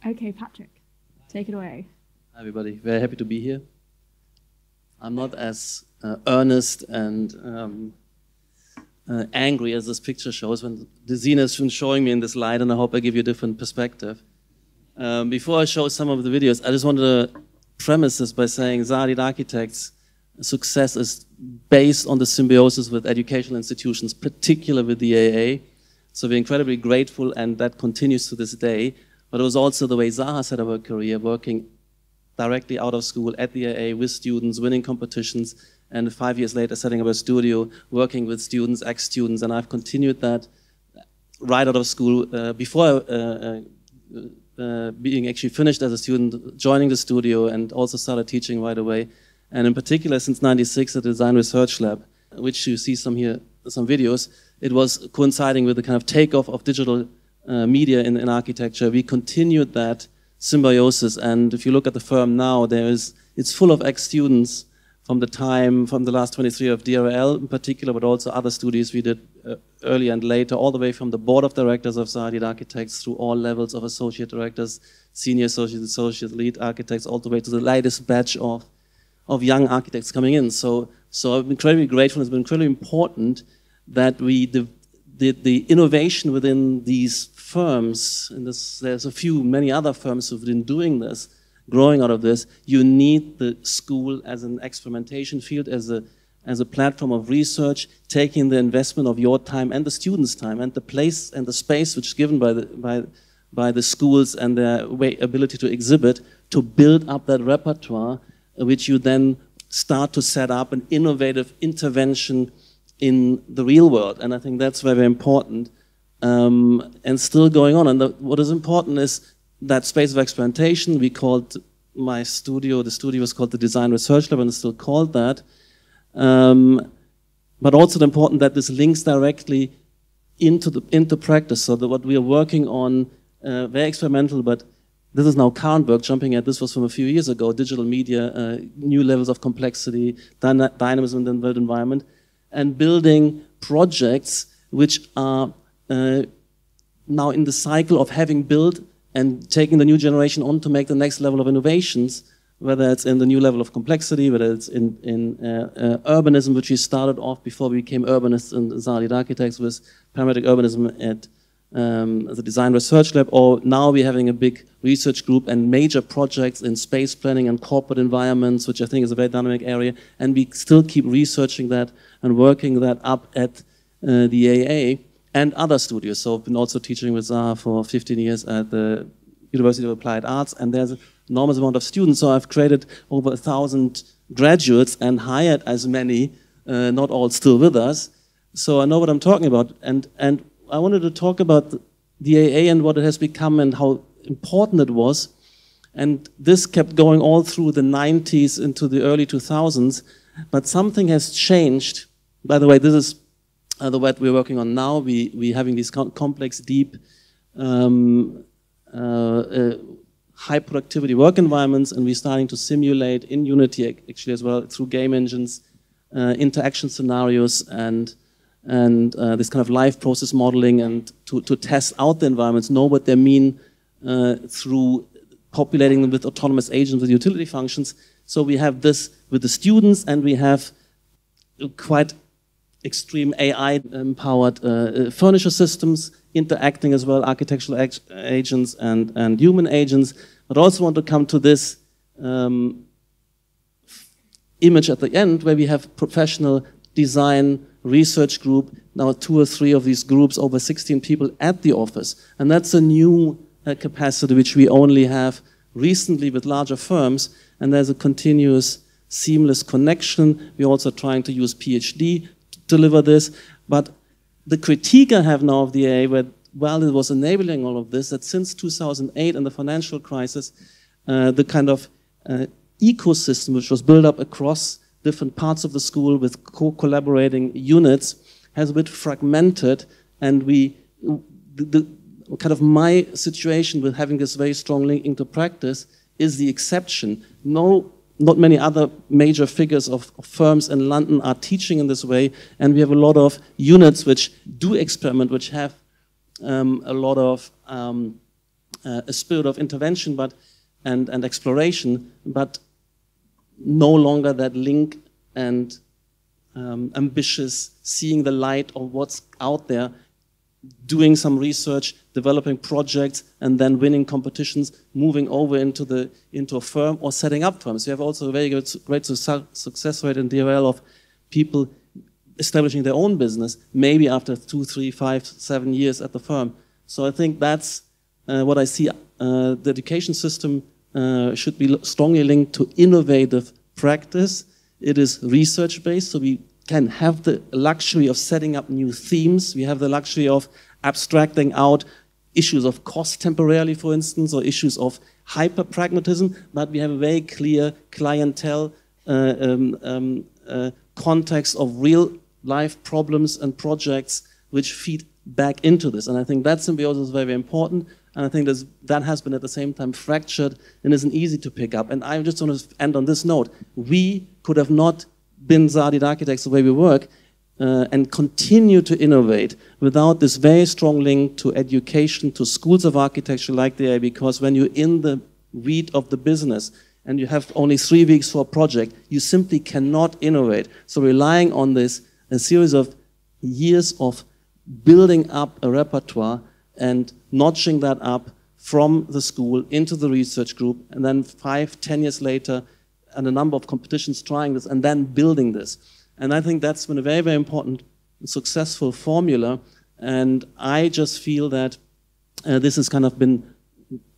Okay, Patrik, take it away. Hi everybody, very happy to be here. I'm not as earnest and angry as this picture shows when Dezeen has been showing me in this light, and I hope I give you a different perspective. Before I show some of the videos, I just wanted to premise this by saying Zaha Architects' success is based on the symbiosis with educational institutions, particularly with the AA. So we're incredibly grateful, and that continues to this day. But it was also the way Zaha set up her career, working directly out of school at the AA with students, winning competitions, and 5 years later setting up a studio, working with students, ex-students, and I've continued that right out of school before being actually finished as a student, joining the studio, and also started teaching right away. And in particular, since '96 at the Design Research Lab, which you see some videos, it was coinciding with the kind of takeoff of digital media in architecture. We continued that symbiosis, and if you look at the firm now, it's full of ex-students from the last 23 of DRL in particular, but also other studios we did earlier and later, all the way from the board of directors of Zaha Architects through all levels of associate directors, senior associate, lead architects, all the way to the latest batch of young architects coming in. So I'm incredibly grateful. It's been incredibly important that we did the innovation within these firms, and there's many other firms who've been doing this, growing out of this. You need the school as an experimentation field, as a platform of research, taking the investment of your time and the students' time and the place and the space which is given by the schools and their ability to exhibit, to build up that repertoire, which you then start to set up an innovative intervention in the real world. And I think that's very important, and still going on. And what is important is that space of experimentation. We called the studio was called the Design Research Lab, and it's still called that. But also important that this links directly into practice, so that what we are working on, very experimental, but this is now current work, jumping at this was from a few years ago, digital media, new levels of complexity, dynamism in the built environment, and building projects which are now in the cycle of having built and taking the new generation on to make the next level of innovations, whether it's in the new level of complexity, whether it's in urbanism, which we started off before we became urbanists in Zaha Architects with parametric urbanism at the Design Research Lab, or now we're having a big research group and major projects in space planning and corporate environments, which I think is a very dynamic area, and we still keep researching that and working that up at the AA and other studios. So I've been also teaching with Zaha for 15 years at the University of Applied Arts, and there's an enormous amount of students, so I've created over 1,000 graduates and hired as many, not all still with us, so I know what I'm talking about. And I wanted to talk about the AA and what it has become and how important it was. And this kept going all through the 90s into the early 2000s, but something has changed. By the way, this is the what we're working on now. We're having these complex, deep, high productivity work environments, and we're starting to simulate in Unity actually as well through game engines, interaction scenarios, and this kind of live process modeling, and to test out the environments, know what they mean through populating them with autonomous agents with utility functions. So we have this with the students, and we have quite extreme AI-empowered furniture systems interacting as well, architectural agents and human agents. But also want to come to this image at the end where we have professional design research group, now 2 or 3 of these groups, over 16 people at the office. And that's a new capacity which we only have recently with larger firms, and there's a continuous seamless connection. We're also trying to use PhD to deliver this. But the critique I have now of the AA, while it was enabling all of this, that since 2008 and the financial crisis, the kind of ecosystem which was built up across different parts of the school with co-collaborating units has a bit fragmented, and kind of my situation with having this very strong link into practice is the exception. Not many other major figures of firms in London are teaching in this way, and we have a lot of units which do experiment, which have a lot of a spirit of intervention and exploration, but no longer that link and ambitious, seeing the light of what's out there, doing some research, developing projects, and then winning competitions, moving over into a firm or setting up firms. We have also a very great success rate in DRL of people establishing their own business, maybe after 2, 3, 5, 7 years at the firm. So I think that's what I see. The education system should be strongly linked to innovative practice. It is research-based, so we can have the luxury of setting up new themes. We have the luxury of abstracting out issues of cost temporarily, for instance, or issues of hyper-pragmatism, but we have a very clear clientele context of real-life problems and projects which feed back into this. And I think that symbiosis is very, very important. And I think that has been at the same time fractured and isn't easy to pick up. And I just want to end on this note. We could have not been Zardid Architects the way we work and continue to innovate without this very strong link to education, to schools of architecture like the A, because when you're in the weed of the business and you have only 3 weeks for a project, you simply cannot innovate. So relying on this, a series of years of building up a repertoire and notching that up from the school into the research group, and then 5, 10 years later, and a number of competitions trying this, and then building this. And I think that's been a very, very important, successful formula. And I just feel that this has kind of been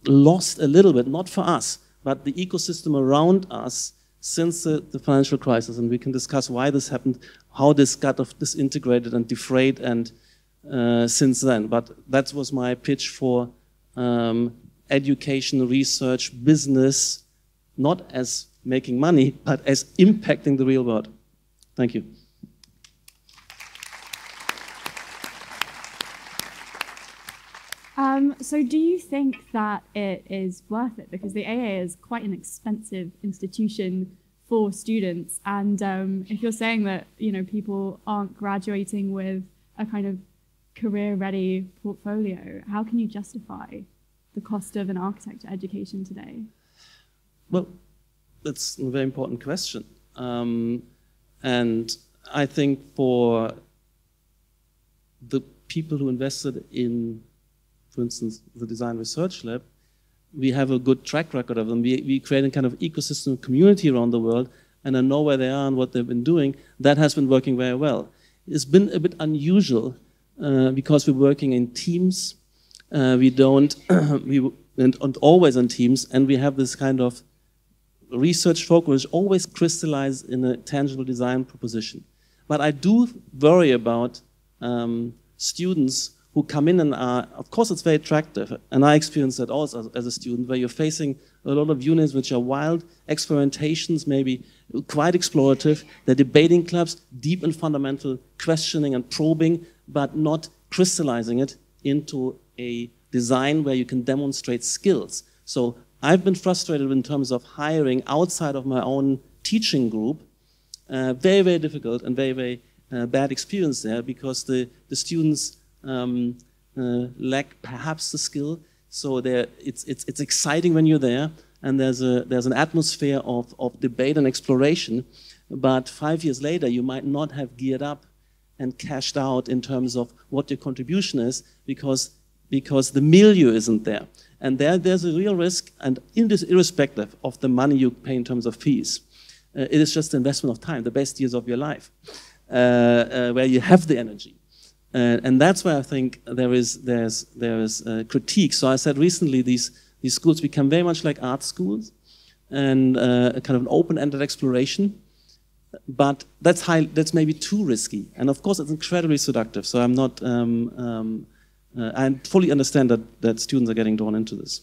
lost a little bit, not for us, but the ecosystem around us since the financial crisis. And we can discuss why this happened, how this got disintegrated and defrayed, and since then. But that was my pitch for education, research, business, not as making money, but as impacting the real world. Thank you. So do you think that it is worth it? Because the AA is quite an expensive institution for students. And if you're saying that, you know, people aren't graduating with a kind of career-ready portfolio, how can you justify the cost of an architecture education today? Well, that's a very important question. And I think for the people who invested in, for instance, the Design Research Lab, we have a good track record of them. We create a kind of ecosystem community around the world, and I know where they are and what they've been doing. That has been working very well. It's been a bit unusual because we're working in teams. We don't, and always in teams, and we have this kind of research focus which always crystallizes in a tangible design proposition. But I do worry about students who come in and are, of course it's very attractive, and I experienced that also as a student, where you're facing a lot of units which are wild experimentations, maybe quite explorative. They're debating clubs, deep and fundamental questioning and probing, but not crystallizing it into a design where you can demonstrate skills. So I've been frustrated in terms of hiring outside of my own teaching group. Very, very difficult and very, very bad experience there, because the students lack perhaps the skill. So it's exciting when you're there, and there's an atmosphere of debate and exploration. But 5 years later, you might not have geared up and cashed out in terms of what your contribution is, because the milieu isn't there. And there's a real risk, and irrespective of the money you pay in terms of fees, it is just the investment of time, the best years of your life, where you have the energy. And that's where I think there's critique. So I said recently these schools become very much like art schools, and a kind of an open-ended exploration. But that's maybe too risky. And of course, it's incredibly seductive. So I'm not. I fully understand that students are getting drawn into this.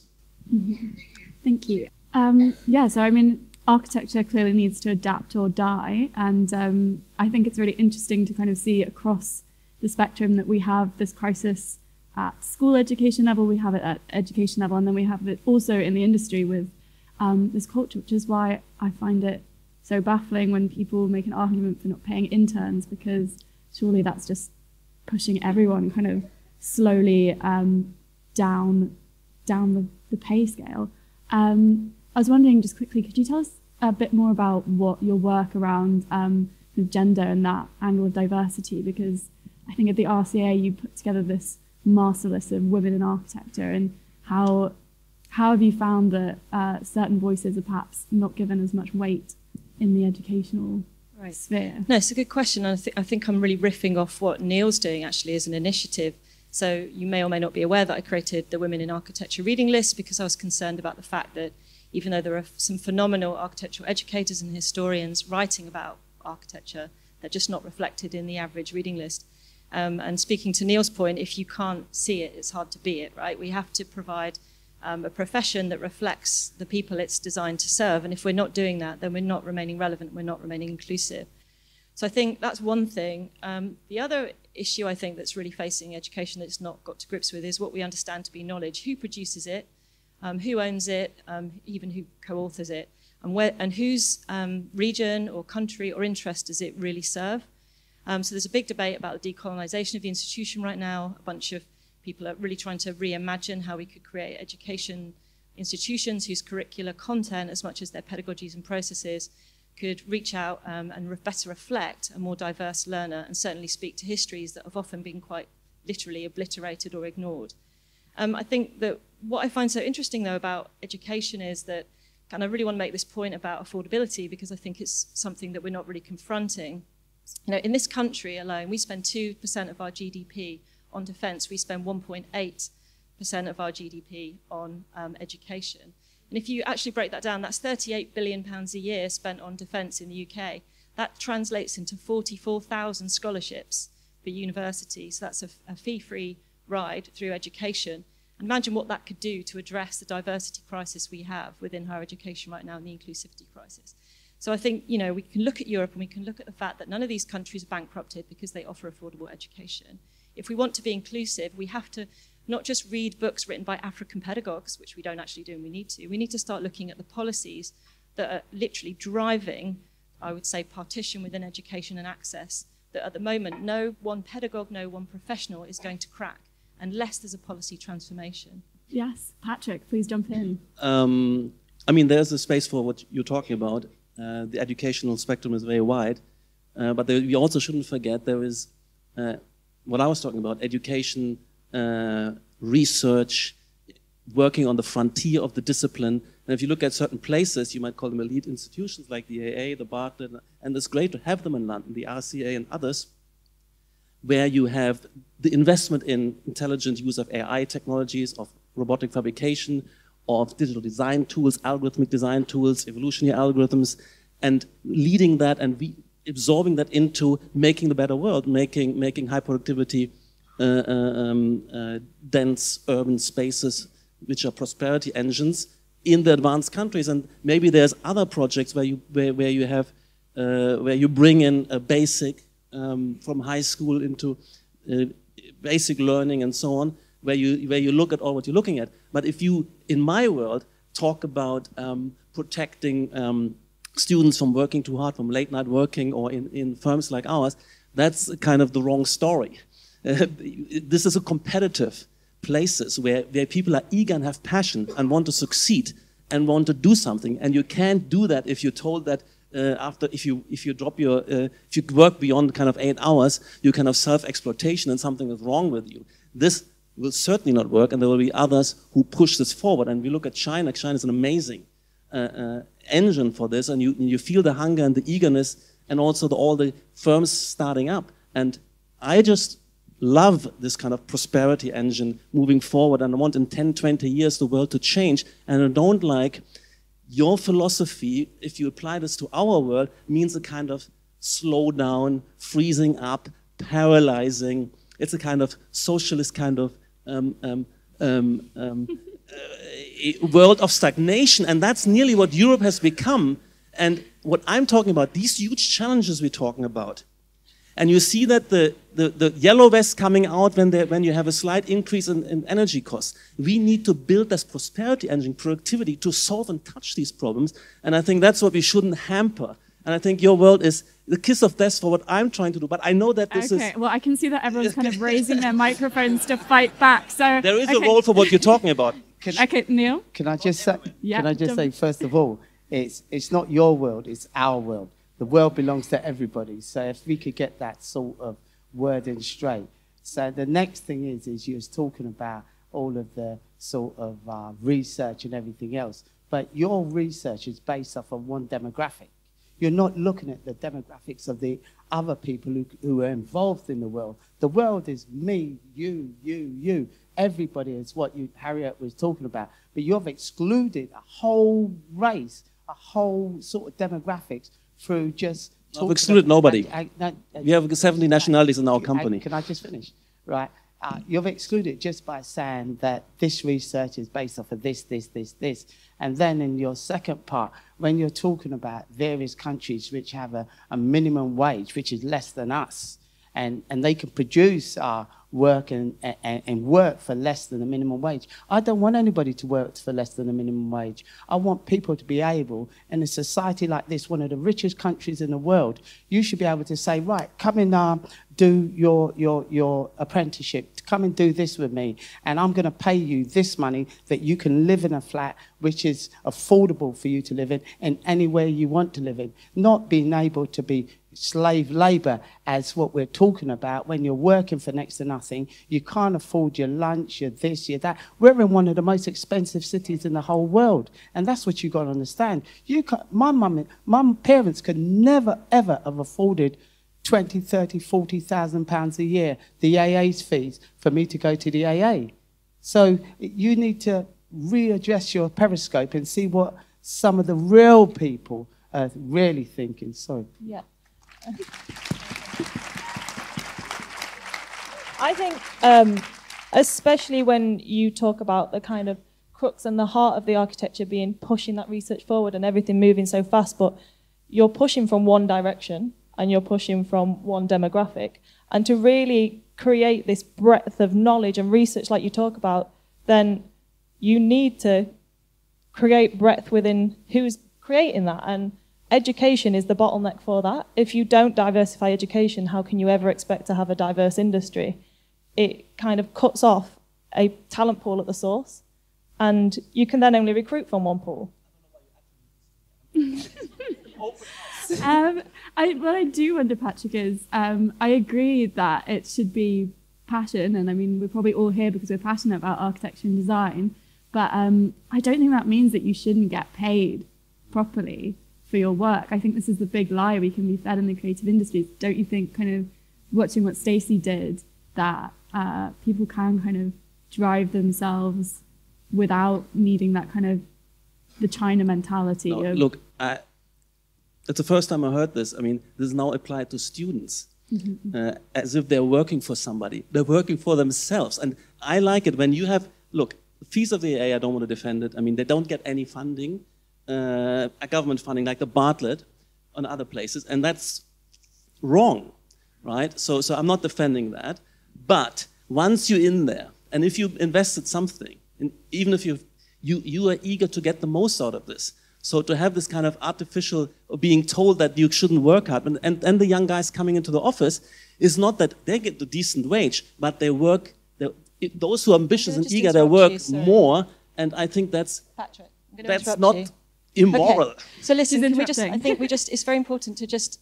Mm-hmm. Thank you. Yeah. So I mean, architecture clearly needs to adapt or die, and I think it's really interesting to kind of see across the spectrum that we have this crisis at school education level, we have it at education level, and then we have it also in the industry with this culture, which is why I find it so baffling when people make an argument for not paying interns, because surely that's just pushing everyone kind of slowly down down the pay scale. I was wondering, just quickly, could you tell us a bit more about what your work around gender and that angle of diversity? Because I think at the RCA you put together this master list of women in architecture, and how have you found that certain voices are perhaps not given as much weight in the educational sphere? No, it's a good question. And I think I'm really riffing off what Neil's doing actually as an initiative. So you may or may not be aware that I created the Women in Architecture reading list because I was concerned about the fact that even though there are some phenomenal architectural educators and historians writing about architecture, they're just not reflected in the average reading list. And speaking to Neil's point, if you can't see it, it's hard to be it, right? We have to provide a profession that reflects the people it's designed to serve. And if we're not doing that, then we're not remaining relevant, we're not remaining inclusive. So I think that's one thing. The other issue I think that's really facing education that's not got to grips with is what we understand to be knowledge. Who produces it? Who owns it? Even who co-authors it? And whose region or country or interest does it really serve? So there's a big debate about the decolonization of the institution right now. A bunch of people are really trying to reimagine how we could create education institutions whose curricular content, as much as their pedagogies and processes, could reach out and better reflect a more diverse learner and certainly speak to histories that have often been quite literally obliterated or ignored. I think that what I find so interesting, though, about education is that, and I really want to make this point about affordability because I think it's something that we're not really confronting. You know, in this country alone, we spend 2% of our GDP on defence. We spend 1.8% of our GDP on education. And if you actually break that down, that's £38 billion a year spent on defence in the UK. That translates into 44,000 scholarships for universities. So that's a fee-free ride through education. And imagine what that could do to address the diversity crisis we have within higher education right now and the inclusivity crisis. So I think, you know, we can look at Europe and we can look at the fact that none of these countries are bankrupted because they offer affordable education. If we want to be inclusive, we have to not just read books written by African pedagogues, which we don't actually do and we need to. We need to start looking at the policies that are literally driving, I would say, partition within education and access, that at the moment no one pedagogue, no one professional is going to crack unless there's a policy transformation. Yes, Patrik, please jump in. I mean, there's a space for what you're talking about. The educational spectrum is very wide, but we also shouldn't forget there is what I was talking about, education, research, working on the frontier of the discipline. And if you look at certain places, you might call them elite institutions like the AA, the Bartlett, and it's great to have them in London, the RCA and others, where you have the investment in intelligent use of AI technologies, of robotic fabrication, of digital design tools, algorithmic design tools, evolutionary algorithms, and leading that and absorbing that into making the better world, making high productivity, dense urban spaces, which are prosperity engines in the advanced countries. And maybe there's other projects where you have where you bring in a basic from high school into basic learning and so on, where you look at all what you're looking at. But if you, in my world, talk about protecting students from working too hard, from late night working, or in firms like ours, that's kind of the wrong story. This is a competitive places where people are eager and have passion and want to succeed and want to do something, and you can't do that if you're told that if you work beyond kind of 8 hours, you kind of self-exploitation and something is wrong with you. This will certainly not work, and there will be others who push this forward. And we look at China. China is an amazing engine for this, and you feel the hunger and the eagerness, and also all the firms starting up. And I just love this kind of prosperity engine moving forward, and I want in 10, 20 years the world to change. And I don't like your philosophy, if you apply this to our world, means a kind of slow down, freezing up, paralyzing. It's a kind of socialist kind of world of stagnation, and that's nearly what Europe has become. And what I'm talking about, these huge challenges we're talking about, and you see that the yellow vest coming out when you have a slight increase in energy costs. We need to build this prosperity engine, productivity, to solve and touch these problems. And I think that's what we shouldn't hamper. And I think your world is the kiss of death for what I'm trying to do. But I know that this is... Okay, well, I can see that everyone's kind of raising their microphones to fight back. So there is a role for what you're talking about. Okay, Neil? Can I just say, Yeah, can I just say, first of all, it's not your world, it's our world. The world belongs to everybody. So if we could get that sort of wording straight. So the next thing is you was talking about all of the sort of research and everything else. But your research is based off of one demographic. You're not looking at the demographics of the other people who are involved in the world. The world is me, you. Everybody is what Harriet was talking about. But you've excluded a whole race, a whole sort of demographics through just... I've excluded nobody. We have 70 nationalities in our company. Can I just finish? Right. You've excluded just by saying that this research is based off of this. And then in your second part, when you're talking about various countries which have a minimum wage, which is less than us, and they can produce work and work for less than the minimum wage. I don't want anybody to work for less than the minimum wage. I want people to be able, in a society like this, one of the richest countries in the world, you should be able to say, right, come and do your apprenticeship, come and do this with me, and I'm going to pay you this money that you can live in a flat which is affordable for you to live in anywhere you want to live in. Not being able to be slave labour as what we're talking about when you're working for next to nothing. You can't afford your lunch, your this, your that. We're in one of the most expensive cities in the whole world, and that's what you've got to understand. My parents could never ever have afforded 20, 30, 40,000 pounds a year, the AA's fees, for me to go to the AA. So you need to readdress your periscope and see what some of the real people are really thinking. Sorry. Yeah. I think, especially when you talk about the kind of crux and the heart of the architecture being pushing that research forward and everything moving so fast, but you're pushing from one direction and you're pushing from one demographic. And to really create this breadth of knowledge and research like you talk about, then you need to create breadth within who's creating that. And education is the bottleneck for that. If you don't diversify education, how can you ever expect to have a diverse industry? It kind of cuts off a talent pool at the source, and you can then only recruit from one pool. What I do wonder, Patrick, is I agree that it should be passion, and I mean, we're probably all here because we're passionate about architecture and design, but I don't think that means that you shouldn't get paid properly for your work. I think this is the big lie we can be fed in the creative industries. Don't you think, kind of watching what Stacey did, that people can kind of drive themselves without needing that kind of the China mentality? No, look, it's the first time I heard this. I mean, this is now applied to students, as if they're working for somebody. They're working for themselves. And I like it when you have, look, fees of the AA, I don't want to defend it. I mean, they don't get any funding, government funding like the Bartlett and other places, and that's wrong, right? So I'm not defending that. But once you're in there, and if you invested something, and even if you are eager to get the most out of this, so to have this kind of artificial being told that you shouldn't work hard, and the young guys coming into the office, is not that they get a decent wage, but they work, those who are ambitious and eager, they work more, and I think that's, Patrick, that's not immoral. Okay. So listen, I think it's very important to just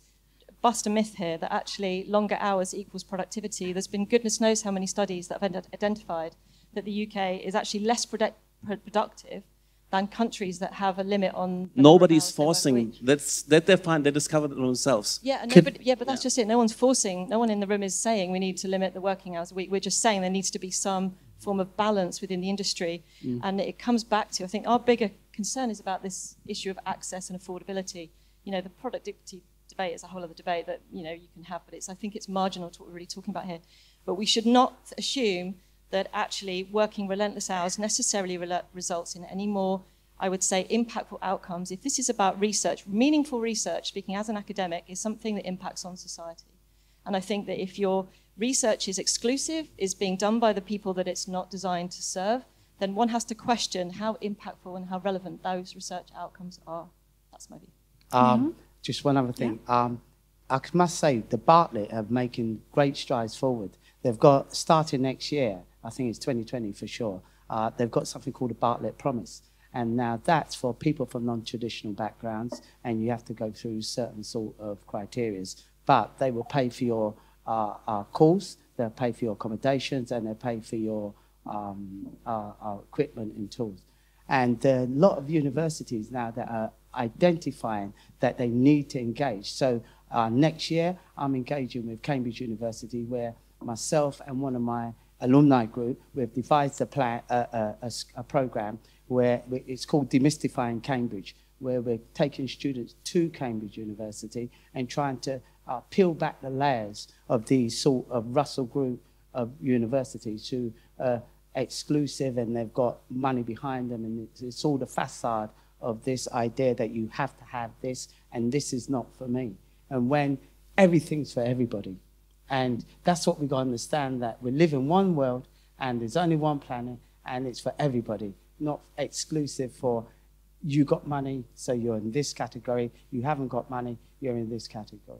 bust a myth here that actually longer hours equals productivity. There's been goodness knows how many studies that have identified that the UK is actually less productive than countries that have a limit on... Nobody's forcing. That they find, they discovered it themselves. Yeah, but that's just it. No one's forcing. No one in the room is saying we need to limit the working hours a week. We're just saying there needs to be some form of balance within the industry. And it comes back to, I think, our bigger concern is about this issue of access and affordability. You know, the productivity debate is a whole other debate that, you know, you can have, but I think it's marginal to what we're really talking about here. But we should not assume that actually working relentless hours necessarily results in any more, I would say, impactful outcomes. If this is about research, meaningful research, speaking as an academic, is something that impacts on society. And I think that if your research is exclusive, is being done by the people that it's not designed to serve, then one has to question how impactful and how relevant those research outcomes are. That's my view. Just one other thing. Yeah. I must say, the Bartlett are making great strides forward. They've got, starting next year, I think it's 2020 for sure, they've got something called a Bartlett Promise. And now that's for people from non-traditional backgrounds, and you have to go through certain sort of criteria. But they will pay for your course, they'll pay for your accommodations, and they'll pay for your equipment and tools. And there are a lot of universities now that are identifying that they need to engage. So next year, I'm engaging with Cambridge University, where myself and one of my alumni group, we've devised a program where it's called Demystifying Cambridge, where we're taking students to Cambridge University and trying to peel back the layers of these sort of Russell group of universities who are exclusive and they've got money behind them, and it's all the facade of this idea that you have to have this and this is not for me. And when everything's for everybody. And that's what we've got to understand, that we live in one world and there's only one planet and it's for everybody, not exclusive for you got money, so you're in this category, you haven't got money, you're in this category.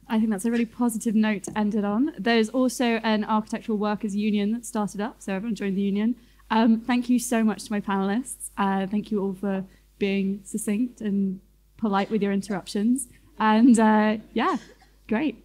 I think that's a really positive note to end it on. There's also an architectural workers union that started up, so everyone joined the union. Thank you so much to my panelists. Thank you all for being succinct and polite with your interruptions. And yeah, great.